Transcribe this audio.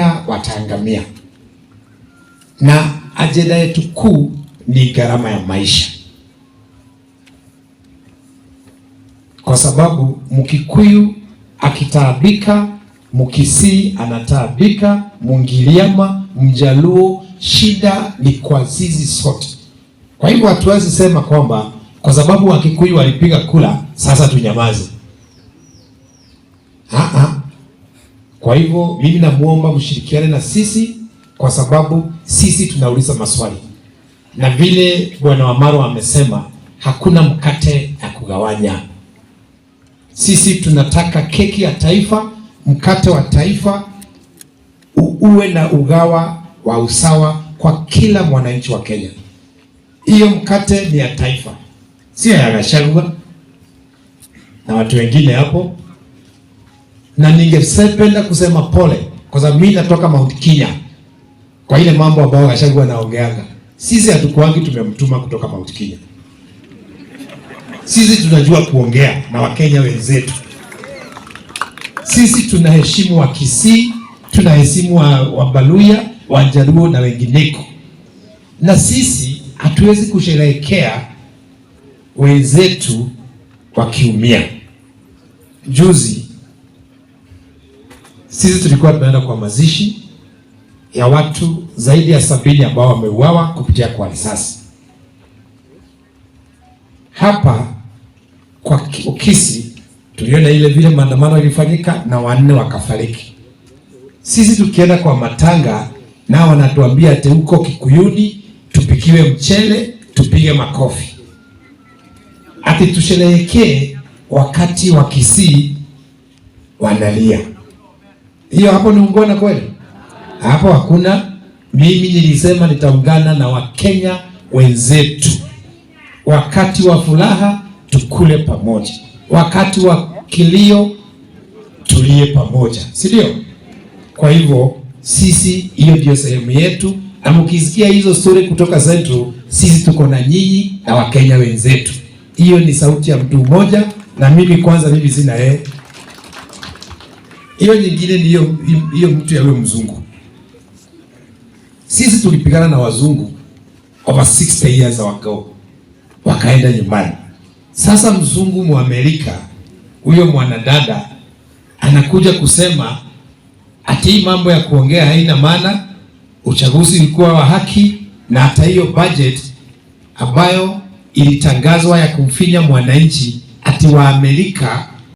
Wakenya wataangamia. Na ajenda yetu kuu ni gharama ya maisha, kwa sababu Mkikuyu akitaabika, Mkisii anataabika, Mungiriama, Mjaluo, shida ni kwa zizi sote. Kwa hivyo hatuwezi sema kwamba kwa sababu Wakikuyu walipiga kula sasa tunyamaze. Kwa hivyo mimi namuomba mshirikiane na sisi, kwa sababu sisi tunauliza maswali. Na vile Bwana Wamaro amesema, hakuna mkate ya kugawanya. Sisi tunataka keki ya taifa, mkate wa taifa uwe na ugawa wa usawa kwa kila mwananchi wa Kenya. Hiyo mkate ni ya taifa, sio ya Chagua na watu wengine hapo. Na ningependa kusema pole, kwa sababu mimi natoka Mount Kenya, kwa ile mambo ambayo Chagua anaongeanga. Sisi hatukuangi tumemtuma kutoka Mount Kenya. Sisi tunajua kuongea na Wakenya wenzetu. Sisi tunaheshimu wa Kisii, tunaheshimu wa Baluya, wa Jaluo na wengineko. Na sisi hatuwezi kusherehekea wenzetu wakiumia. Juzi sisi tulikuwa tunaenda kwa mazishi ya watu zaidi ya 70 ambao wameuawa kupitia kwa risasi. Hapa kwa Kisii tuliona ile vile maandamano ilifanyika na 4 wakafariki. Sisi tukienda kwa matanga na wanatuambia ati huko Kikuyuni tupikiwe mchele, tupige makofi. Ati tusherehekee wakati wa Kisii wanalia. Hiyo hapo ni ungwana kweli? Hapo hakuna. Mimi nilisema nitaungana na Wakenya wenzetu. Wakati wa furaha tukule pamoja, wakati wa kilio tulie pamoja, si ndio? Kwa hivyo sisi, hiyo ndio sehemu yetu. Na mkisikia hizo story kutoka Central, sisi tuko na nyinyi na Wakenya wenzetu. Hiyo ni sauti ya mtu mmoja, na mimi kwanza mimi sina yeye. Hiyo nyingine ni hiyo mtu ya huyo mzungu. Sisi tulipigana na wazungu over 60 years ago, wakaenda nyumbani. Sasa mzungu Muamerika, huyo mwanadada anakuja kusema ati mambo ya kuongea haina maana, uchaguzi ulikuwa wa haki, na hata hiyo budget ambayo ilitangazwa ya kumfinya mwananchi, ati wa Amerika